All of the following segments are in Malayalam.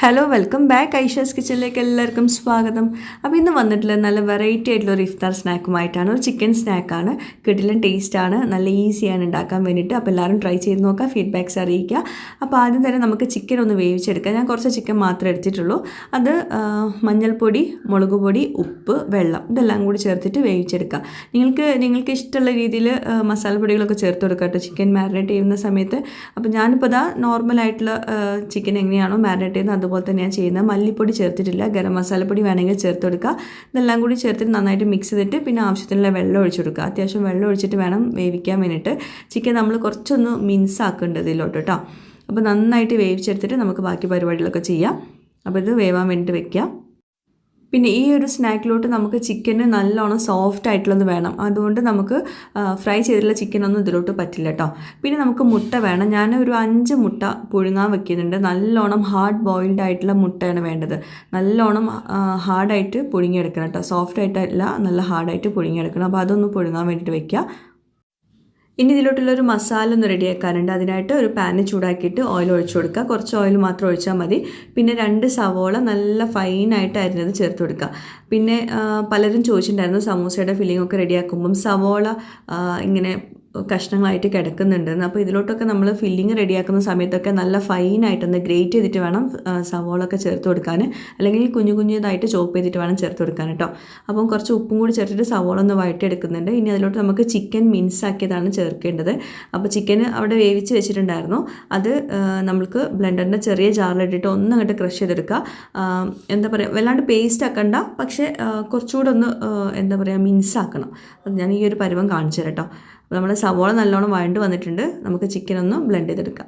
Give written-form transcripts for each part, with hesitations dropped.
ഹലോ വെൽക്കം ബാക്ക് ഐഷാസ് കിച്ചണിലേക്ക് എല്ലാവർക്കും സ്വാഗതം. അപ്പോൾ ഇന്ന് വന്നിട്ടുള്ള നല്ല വെറൈറ്റി ആയിട്ടുള്ള ഒരു ഇഫ്താർ സ്നാക്കുമായിട്ടാണ്. ഒരു ചിക്കൻ സ്നാക്കാണ്, കിടിലൻ ടേസ്റ്റാണ്, നല്ല ഈസിയാണ് ഉണ്ടാക്കാൻ വേണ്ടിയിട്ട്. അപ്പോൾ എല്ലാവരും ട്രൈ ചെയ്ത് നോക്കുക, ഫീഡ്ബാക്ക്സ് അറിയിക്കുക. അപ്പോൾ ആദ്യം തന്നെ നമുക്ക് ചിക്കൻ ഒന്ന് വേവിച്ചെടുക്കാം. ഞാൻ കുറച്ച് ചിക്കൻ മാത്രമേ എടുത്തിട്ടുള്ളൂ. അത് മഞ്ഞൾപ്പൊടി, മുളക് പൊടി, ഉപ്പ്, വെള്ളം ഇതെല്ലാം കൂടി ചേർത്തിട്ട് വേവിച്ചെടുക്കുക. നിങ്ങൾക്ക് ഇഷ്ടമുള്ള രീതിയിൽ മസാലപ്പൊടികളൊക്കെ ചേർത്ത് കൊടുക്കുക കേട്ടോ ചിക്കൻ മാരിനേറ്റ് ചെയ്യുന്ന സമയത്ത്. അപ്പോൾ ഞാനിപ്പോൾ ഇതാ നോർമലായിട്ടുള്ള ചിക്കൻ എങ്ങനെയാണോ മാരിനേറ്റ് ചെയ്യുന്നത് അതുപോലെ തന്നെയാണ് ചെയ്യുന്നത്. മല്ലിപ്പൊടി ചേർത്തിട്ടില്ല, ഗരം മസാലപ്പൊടി വേണമെങ്കിൽ ചേർത്ത് കൊടുക്കുക. ഇതെല്ലാം കൂടി ചേർത്തിട്ട് നന്നായിട്ട് മിക്സ് ചെയ്തിട്ട് പിന്നെ ആവശ്യത്തിനുള്ള വെള്ളം ഒഴിച്ചു കൊടുക്കുക. അത്യാവശ്യം വെള്ളം ഒഴിച്ചിട്ട് വേണം വേവിക്കാൻ വേണ്ടിയിട്ട്. ചിക്കൻ നമ്മൾ കുറച്ചൊന്ന് മിൻസാക്കേണ്ടത് ഇതിലോട്ട് കേട്ടോ. അപ്പോൾ നന്നായിട്ട് വേവിച്ചെടുത്തിട്ട് നമുക്ക് ബാക്കി പരിപാടികളൊക്കെ ചെയ്യാം. അപ്പോൾ ഇത് വേവാൻ വേണ്ടിയിട്ട് വെക്കാം. പിന്നെ ഈ ഒരു സ്നാക്കിലോട്ട് നമുക്ക് ചിക്കന് നല്ലോണം സോഫ്റ്റ് ആയിട്ടുള്ളത് വേണം. അതുകൊണ്ട് നമുക്ക് ഫ്രൈ ചെയ്തിട്ടുള്ള ചിക്കനൊന്നും ഇതിലോട്ട് പറ്റില്ല കേട്ടോ. പിന്നെ നമുക്ക് മുട്ട വേണം. ഞാൻ ഒരു 5 മുട്ട പുഴുങ്ങാൻ വെക്കുന്നുണ്ട്. നല്ലോണം ഹാർഡ് ബോയിൽഡ് ആയിട്ടുള്ള മുട്ടയാണ് വേണ്ടത്. നല്ലോണം ഹാർഡായിട്ട് പുഴുങ്ങിയെടുക്കണം കേട്ടോ. സോഫ്റ്റ് ആയിട്ടല്ല, നല്ല ഹാർഡായിട്ട് പുഴുങ്ങിയെടുക്കണം. അപ്പോൾ അതൊന്ന് പുഴുങ്ങാൻ വേണ്ടിയിട്ട് വെക്കുക. ഇനി ഇതിലോട്ടുള്ളൊരു മസാല ഒന്ന് റെഡിയാക്കാനുണ്ട്. അതിനായിട്ട് ഒരു പാന് ചൂടാക്കിയിട്ട് ഓയിൽ ഒഴിച്ചു കൊടുക്കുക. കുറച്ച് ഓയിൽ മാത്രം ഒഴിച്ചാൽ മതി. പിന്നെ 2 സവോള നല്ല ഫൈനായിട്ട് അരിഞ്ഞത് ചേർത്ത് കൊടുക്കുക. പിന്നെ പലരും ചോദിച്ചിട്ടുണ്ടായിരുന്നു സമൂസയുടെ ഫില്ലിംഗ് ഒക്കെ റെഡിയാക്കുമ്പം സവോള ഇങ്ങനെ കഷ്ണങ്ങളായിട്ട് കിടക്കുന്നുണ്ടെന്ന്. അപ്പോൾ ഇതിലോട്ടൊക്കെ നമ്മൾ ഫില്ലിങ് റെഡിയാക്കുന്ന സമയത്തൊക്കെ നല്ല ഫൈനായിട്ടൊന്ന് ഗ്രേറ്റ് ചെയ്തിട്ട് വേണം സവോളൊക്കെ ചേർത്ത് കൊടുക്കാൻ. അല്ലെങ്കിൽ കുഞ്ഞതായിട്ട് ചോപ്പ് ചെയ്തിട്ട് വേണം ചേർത്ത് കൊടുക്കാൻ കേട്ടോ. അപ്പം കുറച്ച് ഉപ്പും കൂടി ചേർത്തിട്ട് സവോള ഒന്ന് വഴറ്റിയെടുക്കുന്നുണ്ട്. ഇനി അതിലോട്ട് നമുക്ക് ചിക്കൻ മിൻസാക്കിയതാണ് ചേർക്കേണ്ടത്. അപ്പോൾ ചിക്കൻ അവിടെ വേവിച്ച് വെച്ചിട്ടുണ്ടായിരുന്നു. അത് നമുക്ക് ബ്ലെൻഡറിൻ്റെ ചെറിയ ജാറിലിട്ടിട്ട് ഒന്നങ്ങോട്ട് ക്രഷ് ചെയ്തെടുക്കുക. എന്താ പറയുക, വല്ലാണ്ട് പേസ്റ്റ് ആക്കണ്ട, പക്ഷേ കുറച്ചുകൂടെ ഒന്ന് എന്താ പറയുക മിൻസാക്കണം. അത് ഞാൻ ഈ ഒരു പരുവം കാണിച്ചു തരാം കേട്ടോ. അപ്പോൾ നമ്മുടെ സവോള നല്ലോണം വഴണ്ട് വന്നിട്ടുണ്ട്. നമുക്ക് ചിക്കൻ ഒന്ന് ബ്ലെൻഡ് ചെയ്തെടുക്കാം.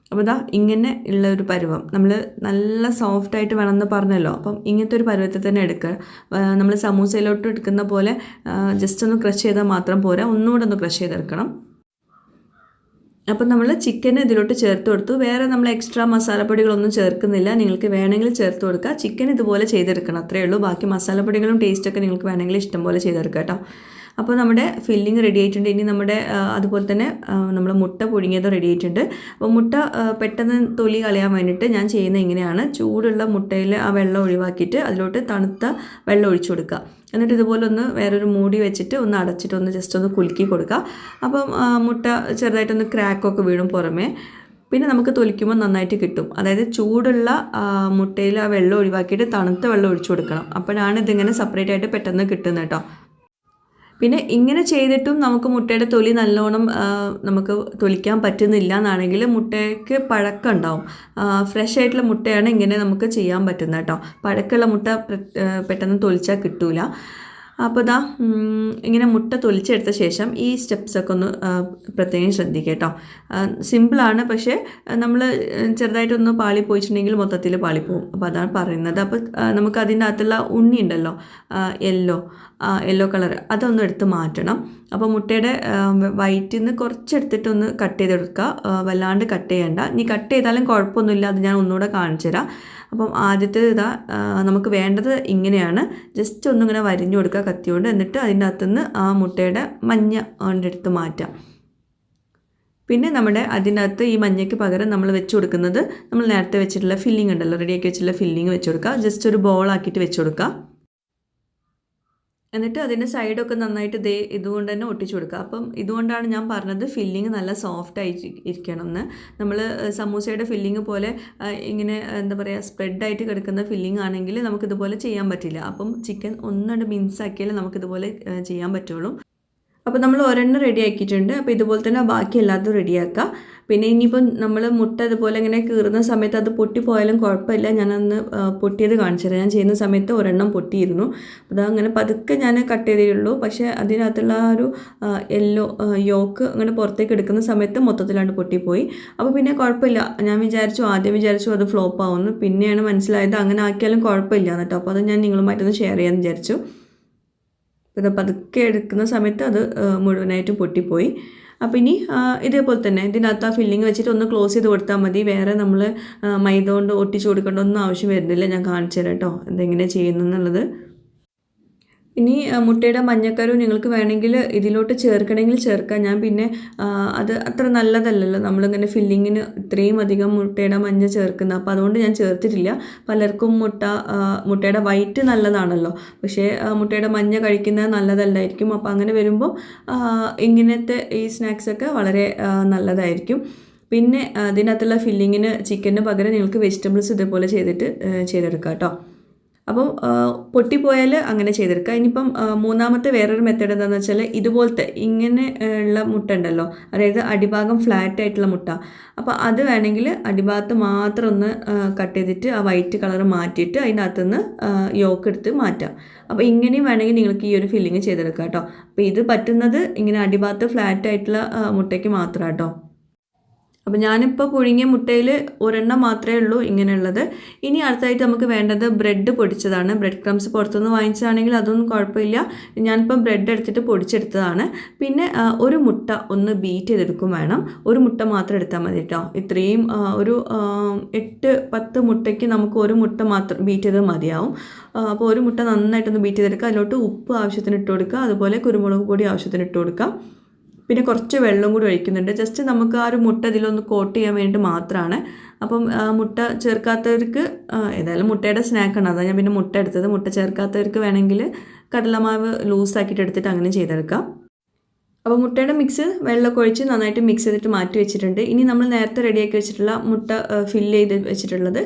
അപ്പോൾ ഇതാ ഇങ്ങനെ ഉള്ള ഒരു പരുവം, നമ്മൾ നല്ല സോഫ്റ്റായിട്ട് വേണമെന്ന് പറഞ്ഞല്ലോ. അപ്പം ഇങ്ങനത്തെ ഒരു പരുവത്തിൽ തന്നെ എടുക്കുക. നമ്മൾ സമൂസയിലോട്ട് എടുക്കുന്ന പോലെ ജസ്റ്റ് ഒന്ന് ക്രഷ് ചെയ്താൽ മാത്രം പോരാ, ഒന്നുകൂടെ ഒന്ന് ക്രഷ് ചെയ്തെടുക്കണം. അപ്പം നമ്മൾ ചിക്കൻ ഇതിലോട്ട് ചേർത്ത് കൊടുത്തു. വേറെ നമ്മൾ എക്സ്ട്രാ മസാലപ്പൊടികളൊന്നും ചേർക്കുന്നില്ല. നിങ്ങൾക്ക് വേണമെങ്കിൽ ചേർത്ത് കൊടുക്കുക. ചിക്കൻ ഇതുപോലെ ചെയ്തെടുക്കണം, അത്രയേ ഉള്ളൂ. ബാക്കി മസാലപ്പൊടികളും ടേസ്റ്റൊക്കെ നിങ്ങൾക്ക് വേണമെങ്കിൽ ഇഷ്ടം പോലെ ചെയ്തെടുക്കുക കേട്ടോ. അപ്പോൾ നമ്മുടെ ഫില്ലിങ് റെഡി ആയിട്ടുണ്ട്. ഇനി നമ്മുടെ അതുപോലെ തന്നെ നമ്മൾ മുട്ട പുഴുങ്ങിയത് റെഡി ആയിട്ടുണ്ട്. അപ്പോൾ മുട്ട പെട്ടെന്ന് തൊലി കളയാൻ വേണ്ടിയിട്ട് ഞാൻ ചെയ്യുന്നത് ഇങ്ങനെയാണ്. ചൂടുള്ള മുട്ടയിൽ ആ വെള്ളം ഒഴിവാക്കിയിട്ട് അതിലോട്ട് തണുത്ത വെള്ളം ഒഴിച്ചു കൊടുക്കുക. എന്നിട്ട് ഇതുപോലെ ഒന്ന് വേറൊരു മൂടി വെച്ചിട്ട് ഒന്ന് അടച്ചിട്ട് ഒന്ന് ജസ്റ്റ് ഒന്ന് കുലുക്കി കൊടുക്കുക. അപ്പം മുട്ട ചെറുതായിട്ടൊന്ന് ക്രാക്കൊക്കെ വീഴും പുറമേ. പിന്നെ നമുക്ക് തൊലിക്കുമ്പോൾ നന്നായിട്ട് കിട്ടും. അതായത് ചൂടുള്ള മുട്ടയിൽ ആ വെള്ളം ഒഴിവാക്കിയിട്ട് തണുത്ത വെള്ളം ഒഴിച്ചു കൊടുക്കണം. അപ്പോഴാണ് ഇതിങ്ങനെ സെപ്പറേറ്റ് ആയിട്ട് പെട്ടെന്ന് കിട്ടുന്നത് കേട്ടോ. പിന്നെ ഇങ്ങനെ ചെയ്തിട്ടും നമുക്ക് മുട്ടയുടെ തൊലി നല്ലോണം നമുക്ക് തൊലിക്കാൻ പറ്റുന്നില്ല എന്നാണെങ്കിൽ മുട്ടയ്ക്ക് പഴക്കം ഉണ്ടാവും. ഫ്രഷ് ആയിട്ടുള്ള മുട്ടയാണ് ഇങ്ങനെ നമുക്ക് ചെയ്യാൻ പറ്റുന്നത് കേട്ടോ. പഴക്കമുള്ള മുട്ട പെട്ടെന്ന് തൊലിച്ചാൽ കിട്ടൂല. അപ്പോൾ ഇതാ ഇങ്ങനെ മുട്ട തൊലിച്ചെടുത്ത ശേഷം ഈ സ്റ്റെപ്സൊക്കെ ഒന്ന് പ്രത്യേകം ശ്രദ്ധിക്കുക കേട്ടോ. സിമ്പിളാണ്, പക്ഷേ നമ്മൾ ചെറുതായിട്ടൊന്ന് പാളിപ്പോയിട്ടുണ്ടെങ്കിൽ മൊത്തത്തിൽ പാളിപ്പോവും. അപ്പോൾ അതാണ് പറയുന്നത്. അപ്പോൾ നമുക്ക് അതിൻ്റെ അകത്തുള്ള ഉണ്ണി ഉണ്ടല്ലോ, യെല്ലോ കളർ, അതൊന്ന് എടുത്ത് മാറ്റണം. അപ്പോൾ മുട്ടയുടെ വൈറ്റിൽ നിന്ന് കുറച്ചെടുത്തിട്ടൊന്ന് കട്ട് ചെയ്തെടുക്കുക. വല്ലാണ്ട് കട്ട് ചെയ്യണ്ട. ഇനി കട്ട് ചെയ്താലും കുഴപ്പമൊന്നുമില്ല, അത് ഞാൻ ഒന്നുകൂടെ കാണിച്ചു തരാം. അപ്പം ആദ്യത്തെ ഇതാ നമുക്ക് വേണ്ടത് ഇങ്ങനെയാണ്. ജസ്റ്റ് ഒന്നിങ്ങനെ വരിഞ്ഞു കൊടുക്കുക കത്തിയോണ്ട്. എന്നിട്ട് അതിൻ്റെ അകത്തുനിന്ന് ആ മുട്ടയുടെ മഞ്ഞ എടുത്ത് മാറ്റാം. പിന്നെ നമ്മുടെ അതിനകത്ത് ഈ മഞ്ഞയ്ക്ക് പകരം നമ്മൾ വെച്ച് കൊടുക്കുന്നത് നമ്മൾ നേരത്തെ വെച്ചിട്ടുള്ള ഫില്ലിംഗ് ഉണ്ടല്ലോ, റെഡിയാക്കി വെച്ചിട്ടുള്ള ഫില്ലിംഗ് വെച്ച് കൊടുക്കുക. ജസ്റ്റ് ഒരു ബോളാക്കിയിട്ട് വെച്ച് കൊടുക്കുക. എന്നിട്ട് അതിൻ്റെ സൈഡൊക്കെ നന്നായിട്ട് ഇതുകൊണ്ട് തന്നെ ഒട്ടിച്ചു കൊടുക്കുക. അപ്പം ഇതുകൊണ്ടാണ് ഞാൻ പറഞ്ഞത് ഫില്ലിങ് നല്ല സോഫ്റ്റ് ആയിട്ട് ഇരിക്കണം എന്ന്. നമ്മൾ സമൂസയുടെ ഫില്ലിങ് പോലെ ഇങ്ങനെ എന്താ പറയുക സ്പ്രെഡായിട്ട് കിടക്കുന്ന ഫില്ലിംഗ് ആണെങ്കിൽ നമുക്കിതുപോലെ ചെയ്യാൻ പറ്റില്ല. അപ്പം ചിക്കൻ ഒന്നുകൊണ്ട് മിൻസാക്കിയാലേ നമുക്കിതുപോലെ ചെയ്യാൻ പറ്റുള്ളൂ. അപ്പോൾ നമ്മൾ ഒരെണ്ണം റെഡി ആക്കിയിട്ടുണ്ട്. അപ്പോൾ ഇതുപോലെ തന്നെ ബാക്കി എല്ലാതും റെഡിയാക്കുക. പിന്നെ ഇനിയിപ്പോൾ നമ്മൾ മുട്ട ഇതുപോലെ ഇങ്ങനെ കീറുന്ന സമയത്ത് അത് പൊട്ടിപ്പോയാലും കുഴപ്പമില്ല. ഞാനന്ന് പൊട്ടിയത് കാണിച്ചു തരാം. ഞാൻ ചെയ്യുന്ന സമയത്ത് ഒരെണ്ണം പൊട്ടിയിരുന്നു. അത് അങ്ങനെ പതുക്കെ ഞാൻ കട്ട് ചെയ്തേ. പക്ഷേ അതിനകത്തുള്ള ആ ഒരു യെല്ലോ യോക്ക് അങ്ങനെ പുറത്തേക്ക് എടുക്കുന്ന സമയത്ത് മൊത്തത്തിലാണ്ട് പൊട്ടിപ്പോയി. അപ്പോൾ പിന്നെ കുഴപ്പമില്ല. ഞാൻ ആദ്യം വിചാരിച്ചു അത് ഫ്ലോപ്പ് ആവുമെന്ന്. പിന്നെയാണ് മനസ്സിലായത് അങ്ങനെ ആക്കിയാലും കുഴപ്പമില്ല കേട്ടോ. അപ്പോൾ അത് ഞാൻ നിങ്ങളുമായിട്ടൊന്ന് ഷെയർ ചെയ്യാമെന്ന് വിചാരിച്ചു. ഇത് പതുക്കെ എടുക്കുന്ന സമയത്ത് അത് മുഴുവനായിട്ടും പൊട്ടിപ്പോയി. അപ്പോൾ ഇനി ഇതേപോലെ തന്നെ ഇതിനകത്ത് ആ ഫില്ലിങ് വെച്ചിട്ട് ഒന്ന് ക്ലോസ് ചെയ്ത് കൊടുത്താൽ മതി. വേറെ നമ്മൾ മൈദ കൊണ്ട് ഒട്ടിച്ച് കൊടുക്കേണ്ട ഒന്നും ആവശ്യം വരുന്നില്ല. ഞാൻ കാണിച്ചു തരാം കേട്ടോ എന്തെങ്ങനെ ചെയ്യുന്നു എന്നുള്ളത്. ഇനി മുട്ടയുടെ മഞ്ഞക്കരു നിങ്ങൾക്ക് വേണമെങ്കിൽ ഇതിലോട്ട് ചേർക്കണമെങ്കിൽ ചേർക്കാം. ഞാൻ പിന്നെ അത് അത്ര നല്ലതല്ലല്ലോ നമ്മളിങ്ങനെ ഫില്ലിങ്ങിന് ഇത്രയും അധികം മുട്ടയുടെ മഞ്ഞ ചേർക്കുന്നത്, അപ്പോൾ അതുകൊണ്ട് ഞാൻ ചേർത്തിട്ടില്ല. പലർക്കും മുട്ടയുടെ വൈറ്റ് നല്ലതാണല്ലോ, പക്ഷേ മുട്ടയുടെ മഞ്ഞ കഴിക്കുന്നത് നല്ലതല്ലായിരിക്കും. അപ്പോൾ അങ്ങനെ വരുമ്പോൾ ഇങ്ങനത്തെ ഈ സ്നാക്സൊക്കെ വളരെ നല്ലതായിരിക്കും. പിന്നെ അതിനകത്തുള്ള ഫില്ലിങ്ങിന് ചിക്കന് പകരം നിങ്ങൾക്ക് വെജിറ്റബിൾസ് ഇതേപോലെ ചെയ്തെടുക്കാം കേട്ടോ. അപ്പം പൊട്ടിപ്പോയാൽ അങ്ങനെ ചെയ്തെടുക്കുക. ഇനിയിപ്പം മൂന്നാമത്തെ വേറൊരു മെത്തേഡ് എന്താണെന്ന് വെച്ചാൽ ഇതുപോലത്തെ ഇങ്ങനെ ഉള്ള മുട്ട ഉണ്ടല്ലോ, അതായത് അടിഭാഗം ഫ്ലാറ്റ് ആയിട്ടുള്ള മുട്ട. അപ്പോൾ അത് വേണമെങ്കിൽ അടിഭാഗത്ത് മാത്രം ഒന്ന് കട്ട് ചെയ്തിട്ട് ആ വൈറ്റ് കളർ മാറ്റിയിട്ട് അതിനകത്തുനിന്ന് യോക്ക് എടുത്ത് മാറ്റാം. അപ്പോൾ ഇങ്ങനെയും വേണമെങ്കിൽ നിങ്ങൾക്ക് ഈ ഒരു ഫില്ലിങ് ചെയ്തെടുക്കാം കേട്ടോ. അപ്പോൾ ഇത് പറ്റുന്നത് ഇങ്ങനെ അടിഭാഗത്ത് ഫ്ലാറ്റ് ആയിട്ടുള്ള മുട്ടയ്ക്ക് മാത്രം കേട്ടോ. അപ്പോൾ ഞാനിപ്പോൾ പുഴുങ്ങിയ മുട്ടയിൽ ഒരെണ്ണം മാത്രമേ ഉള്ളൂ ഇങ്ങനെയുള്ളത്. ഇനി അടുത്തായിട്ട് നമുക്ക് വേണ്ടത് ബ്രെഡ് പൊടിച്ചതാണ്. ബ്രെഡ് ക്രംസ് പുറത്തുനിന്ന് വാങ്ങിച്ചതാണെങ്കിൽ അതൊന്നും കുഴപ്പമില്ല. ഞാനിപ്പോൾ ബ്രെഡ് എടുത്തിട്ട് പൊടിച്ചെടുത്തതാണ്. പിന്നെ ഒരു മുട്ട ഒന്ന് ബീറ്റ് ചെയ്തെടുക്കും വേണം. ഒരു മുട്ട മാത്രം എടുത്താൽ മതി കേട്ടോ. ഇത്രയും ഒരു 8-10 മുട്ടയ്ക്ക് നമുക്ക് ഒരു മുട്ട മാത്രം ബീറ്റ് ചെയ്ത് മതിയാവും. അപ്പോൾ ഒരു മുട്ട നന്നായിട്ടൊന്ന് ബീറ്റ് ചെയ്തെടുക്കുക. അതിലോട്ട് ഉപ്പ് ആവശ്യത്തിന് ഇട്ട് കൊടുക്കുക, അതുപോലെ കുരുമുളക് പൊടി ആവശ്യത്തിന് ഇട്ട് കൊടുക്കുക. പിന്നെ കുറച്ച് വെള്ളം കൂടി ഒഴിക്കുന്നുണ്ട്. ജസ്റ്റ് നമുക്ക് ആ ഒരു മുട്ട ഇതിലൊന്ന് കോട്ട് ചെയ്യാൻ വേണ്ടി മാത്രമാണ്. അപ്പം മുട്ട ചേർക്കാത്തവർക്ക് ഏതായാലും മുട്ടയുടെ സ്നാക്കാണ്, അതാണ് ഞാൻ പിന്നെ മുട്ട എടുത്തത്. മുട്ട ചേർക്കാത്തവർക്ക് വേണമെങ്കിൽ കടലമാവ് ലൂസാക്കിയിട്ട് എടുത്തിട്ട് അങ്ങനെ ചെയ്തെടുക്കാം. അപ്പോൾ മുട്ടയുടെ മിക്സ് വെള്ളമൊക്കെ ഒഴിച്ച് നന്നായിട്ട് മിക്സ് ചെയ്തിട്ട് മാറ്റി വെച്ചിട്ടുണ്ട്. ഇനി നമ്മൾ നേരത്തെ റെഡിയാക്കി വെച്ചിട്ടുള്ള മുട്ട ഫില്ല് ചെയ്ത് വെച്ചിട്ടുള്ളത്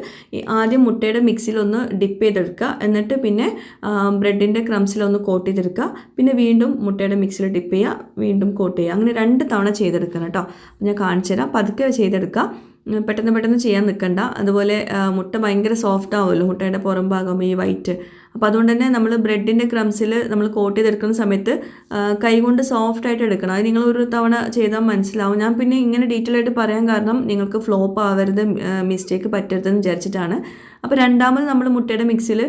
ആദ്യം മുട്ടയുടെ മിക്സിലൊന്ന് ഡിപ്പ് ചെയ്തെടുക്കുക. എന്നിട്ട് പിന്നെ ബ്രെഡിൻ്റെ ക്രംസിലൊന്ന് കോട്ട് ചെയ്തെടുക്കുക. പിന്നെ വീണ്ടും മുട്ടയുടെ മിക്സിൽ ഡിപ്പ് ചെയ്യുക, വീണ്ടും കോട്ട് ചെയ്യുക. അങ്ങനെ 2 തവണ ചെയ്തെടുക്കണം കേട്ടോ. ഞാൻ കാണിച്ചു തരാം. പതുക്കെ ചെയ്തെടുക്കുക, പെട്ടെന്ന് ചെയ്യാൻ നിൽക്കണ്ട. അതുപോലെ മുട്ട ഭയങ്കര സോഫ്റ്റ് ആവുമല്ലോ, മുട്ടയുടെ പുറം ഭാഗം ഈ വൈറ്റ്. അപ്പോൾ അതുകൊണ്ട് തന്നെ നമ്മൾ ബ്രെഡിൻ്റെ ക്രംസിൽ നമ്മൾ കോട്ട് ചെയ്തെടുക്കുന്ന സമയത്ത് കൈകൊണ്ട് സോഫ്റ്റായിട്ട് എടുക്കണം. അത് നിങ്ങൾ ഒരു തവണ ചെയ്താൽ മനസ്സിലാവും. ഞാൻ പിന്നെ ഇങ്ങനെ ഡീറ്റെയിൽ ആയിട്ട് പറയാൻ കാരണം നിങ്ങൾക്ക് ഫ്ലോപ്പ് ആവരുത്, മിസ്റ്റേക്ക് പറ്റരുതെന്ന് വിചാരിച്ചിട്ടാണ്. അപ്പോൾ രണ്ടാമത് നമ്മൾ മുട്ടയുടെ മിക്സിൽ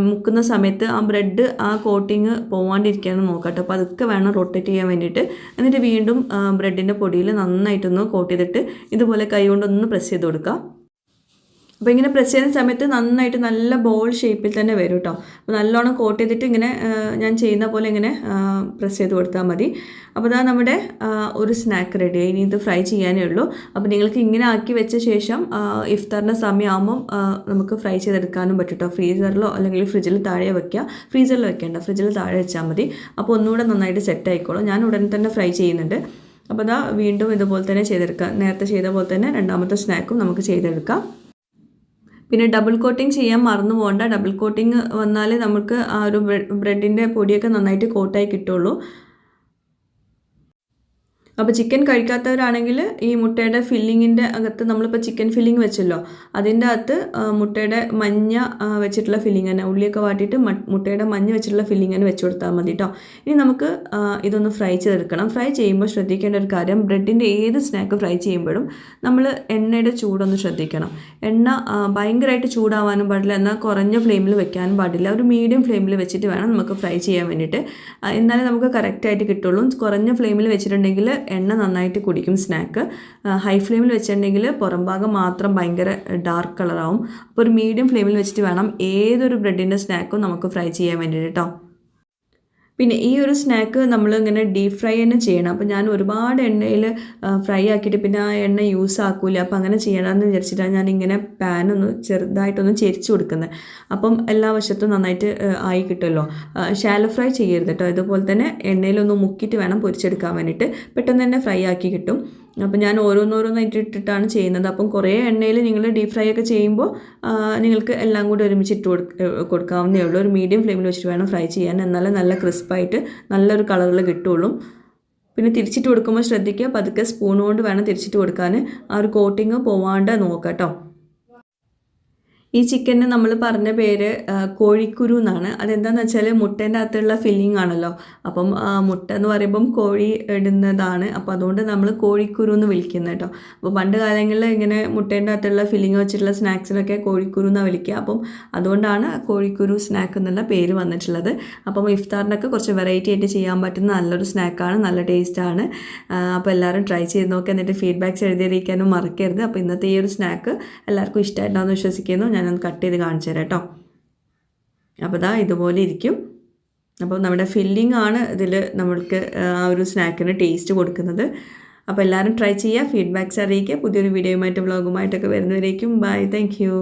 മുക്കുന്ന സമയത്ത് ആ ബ്രെഡ് ആ കോട്ടിങ് പോവാണ്ടിരിക്കാനും നോക്കട്ടെ. അപ്പോൾ അതൊക്കെ വേണം റൊട്ടേറ്റ് ചെയ്യാൻ വേണ്ടിയിട്ട്. എന്നിട്ട് വീണ്ടും ബ്രെഡിൻ്റെ പൊടിയിൽ നന്നായിട്ടൊന്ന് കോട്ട് ചെയ്തിട്ട് ഇതുപോലെ കൈ കൊണ്ടൊന്ന് പ്രസ് ചെയ്ത് കൊടുക്കുക. അപ്പോൾ ഇങ്ങനെ പ്രസ് ചെയ്യുന്ന സമയത്ത് നന്നായിട്ട് നല്ല ബോൾ ഷേപ്പിൽ തന്നെ വരും കേട്ടോ. അപ്പോൾ നല്ലോണം കോട്ട് ചെയ്തിട്ട് ഇങ്ങനെ ഞാൻ ചെയ്യുന്ന പോലെ ഇങ്ങനെ പ്രസ് ചെയ്ത് കൊടുത്താൽ മതി. അപ്പോൾ ഇതാ നമ്മുടെ ഒരു സ്നാക്ക് റെഡി. ഇനി ഇത് ഫ്രൈ ചെയ്യാനേ ഉള്ളൂ. അപ്പോൾ നിങ്ങൾക്ക് ഇങ്ങനെ ആക്കി വെച്ച ശേഷം ഇഫ്താറിൻ്റെ സമയമാകുമ്പം നമുക്ക് ഫ്രൈ ചെയ്തെടുക്കാനും പറ്റും കേട്ടോ. ഫ്രീസറിലോ അല്ലെങ്കിൽ ഫ്രിഡ്ജിൽ താഴെ വെക്കുക. ഫ്രീസറിൽ വെക്കേണ്ട, ഫ്രിഡ്ജിൽ താഴെ വെച്ചാൽ മതി. അപ്പോൾ ഒന്നുകൂടെ നന്നായിട്ട് സെറ്റ് ആയിക്കോളും. ഞാൻ ഉടനെ തന്നെ ഫ്രൈ ചെയ്യുന്നുണ്ട്. അപ്പോൾ ഇതാ വീണ്ടും ഇതുപോലെ തന്നെ ചെയ്തെടുക്കാം. നേരത്തെ ചെയ്ത പോലെ തന്നെ രണ്ടാമത്തെ സ്നാക്കും നമുക്ക് ചെയ്തെടുക്കാം. പിന്നെ ഡബിൾ കോട്ടിങ് ചെയ്യാൻ മറന്നു പോകണ്ട. ഡബിൾ കോട്ടിങ് വന്നാലേ നമുക്ക് ആ ഒരു ബ്രെഡിൻ്റെ പൊടിയൊക്കെ നന്നായിട്ട് കോട്ടായി കിട്ടുള്ളൂ. അപ്പോൾ ചിക്കൻ കഴിക്കാത്തവരാണെങ്കിൽ ഈ മുട്ടയുടെ ഫില്ലിങ്ങിൻ്റെ അകത്ത് നമ്മളിപ്പോൾ ചിക്കൻ ഫില്ലിങ് വെച്ചല്ലോ, അതിൻ്റെ അകത്ത് മുട്ടയുടെ മഞ്ഞ വെച്ചിട്ടുള്ള ഫില്ലിങ് തന്നെ, ഉള്ളിയൊക്കെ വാട്ടിയിട്ട് മുട്ടയുടെ മഞ്ഞ വെച്ചിട്ടുള്ള ഫില്ലിങ് തന്നെ വെച്ച് കൊടുത്താൽ മതി കേട്ടോ. ഇനി നമുക്ക് ഇതൊന്ന് ഫ്രൈ ചെയ്തെടുക്കണം. ഫ്രൈ ചെയ്യുമ്പോൾ ശ്രദ്ധിക്കേണ്ട ഒരു കാര്യം, ബ്രെഡിൻ്റെ ഏത് സ്നാക്ക് ഫ്രൈ ചെയ്യുമ്പോഴും നമ്മൾ എണ്ണയുടെ ചൂടൊന്ന് ശ്രദ്ധിക്കണം. എണ്ണ ഭയങ്കരമായിട്ട് ചൂടാവാനും പാടില്ല, എന്നാൽ കുറഞ്ഞ ഫ്ലെയിമിൽ വെക്കാനും പാടില്ല. ഒരു മീഡിയം ഫ്ലെയിമിൽ വെച്ചിട്ട് വേണം നമുക്ക് ഫ്രൈ ചെയ്യാൻ വേണ്ടിയിട്ട്. എന്നാലേ നമുക്ക് കറക്റ്റായിട്ട് കിട്ടുള്ളൂ. കുറഞ്ഞ ഫ്ലെയിമിൽ വെച്ചിട്ടുണ്ടെങ്കിൽ എണ്ണ നന്നായിട്ട് കുടിക്കും സ്നാക്ക്. ഹൈ ഫ്ലെയിമിൽ വെച്ചിട്ടുണ്ടെങ്കിൽ പുറം ഭാഗം മാത്രം ഭയങ്കര ഡാർക്ക് കളറാവും. അപ്പോൾ ഒരു മീഡിയം ഫ്ലെയിമിൽ വെച്ചിട്ട് വേണം ഏതൊരു ബ്രെഡിൻ്റെ സ്നാക്കും നമുക്ക് ഫ്രൈ ചെയ്യാൻ വേണ്ടിയിട്ട് കേട്ടോ. പിന്നെ ഈ ഒരു സ്നാക്ക് നമ്മൾ ഇങ്ങനെ ഡീപ്പ് ഫ്രൈ തന്നെ ചെയ്യണം. അപ്പോൾ ഞാൻ ഒരുപാട് എണ്ണയിൽ ഫ്രൈ ആക്കിയിട്ട് പിന്നെ ആ എണ്ണ യൂസ് ആക്കില്ല. അപ്പോൾ അങ്ങനെ ചെയ്യണമെന്ന് വിചാരിച്ചിട്ടാണ് ഞാനിങ്ങനെ പാനൊന്ന് ചെറുതായിട്ടൊന്ന് ചെരിച്ച് കൊടുക്കുന്നത്. അപ്പം എല്ലാ വശത്തും നന്നായിട്ട് ആയി കിട്ടുമല്ലോ. ഷാലോ ഫ്രൈ ചെയ്യരുത് കേട്ടോ. ഇതുപോലെ തന്നെ എണ്ണയിലൊന്ന് മുക്കിയിട്ട് വേണം പൊരിച്ചെടുക്കാൻ വേണ്ടിയിട്ട്. പെട്ടെന്ന് തന്നെ ഫ്രൈ ആക്കി കിട്ടും. അപ്പം ഞാൻ ഓരോന്നോരോന്നായിട്ട് ഇട്ടിട്ടാണ് ചെയ്യുന്നത്. അപ്പം കുറേ എണ്ണയിൽ നിങ്ങൾ ഡീപ്പ് ഫ്രൈ ഒക്കെ ചെയ്യുമ്പോൾ നിങ്ങൾക്ക് എല്ലാം കൂടി ഒരുമിച്ച് ഇട്ട് കൊടുക്കാവുന്നേ ഉള്ളൂ. ഒരു മീഡിയം ഫ്ലെയിമിൽ വെച്ചിട്ട് വേണം ഫ്രൈ ചെയ്യാൻ, എന്നാലേ നല്ല ക്രിസ്പായിട്ട് നല്ലൊരു കളറിൽ കിട്ടുള്ളൂ. പിന്നെ തിരിച്ചിട്ട് കൊടുക്കുമ്പോൾ ശ്രദ്ധിക്കുക, പതുക്കെ സ്പൂൺ കൊണ്ട് വേണം തിരിച്ചിട്ട് കൊടുക്കാൻ. ആ ഒരു കോട്ടിങ് പോവാണ്ട് നോക്കാം കേട്ടോ. ഈ ചിക്കന് നമ്മൾ പറഞ്ഞ പേര് കോഴിക്കുരു എന്നാണ്. അതെന്താണെന്ന് വെച്ചാൽ മുട്ടേൻ്റെ അകത്തുള്ള ഫില്ലിംഗ് ആണല്ലോ. അപ്പം മുട്ട എന്ന് പറയുമ്പം കോഴി ഇടുന്നതാണ്. അപ്പോൾ അതുകൊണ്ട് നമ്മൾ കോഴിക്കുരു എന്ന് വിളിക്കുന്നത് കേട്ടോ. അപ്പോൾ പണ്ട് കാലങ്ങളിൽ ഇങ്ങനെ മുട്ടേൻ്റെ അകത്തുള്ള ഫില്ലിംഗ് വെച്ചിട്ടുള്ള സ്നാക്സിനൊക്കെ കോഴിക്കുരു എന്നാണ് വിളിക്കുക. അപ്പം അതുകൊണ്ടാണ് കോഴിക്കുരു സ്നാക്ക് എന്നുള്ള പേര് വന്നിട്ടുള്ളത്. അപ്പം ഇഫ്താറിനൊക്കെ കുറച്ച് വെറൈറ്റി ആയിട്ട് ചെയ്യാൻ പറ്റുന്ന നല്ലൊരു സ്നാക്കാണ്, നല്ല ടേസ്റ്റാണ്. അപ്പോൾ എല്ലാവരും ട്രൈ ചെയ്ത് നോക്കുക. എന്നിട്ട് ഫീഡ്ബാക്ക്സ് എഴുതിയിരിക്കാനും മറക്കരുത്. അപ്പോൾ ഇന്നത്തെ ഈ ഒരു സ്നാക്ക് എല്ലാവർക്കും ഇഷ്ടമായിട്ടാണെന്ന് വിശ്വസിക്കുന്നു. ഞാനൊന്ന് കട്ട് ചെയ്ത് കാണിച്ചു തരാം കേട്ടോ. അപ്പോൾ ഇതാ ഇതുപോലെ ഇരിക്കും. അപ്പോൾ നമ്മുടെ ഫില്ലിംഗ് ആണ് ഇതിൽ നമ്മൾക്ക് ആ ഒരു സ്നാക്കിന് ടേസ്റ്റ് കൊടുക്കുന്നത്. അപ്പോൾ എല്ലാവരും ട്രൈ ചെയ്യുക, ഫീഡ്ബാക്ക്സ് അറിയിക്കുക. പുതിയൊരു വീഡിയോയുമായിട്ട് വ്ളോഗുമായിട്ടൊക്കെ വരുന്നവരേക്കും ബൈ, താങ്ക് യു.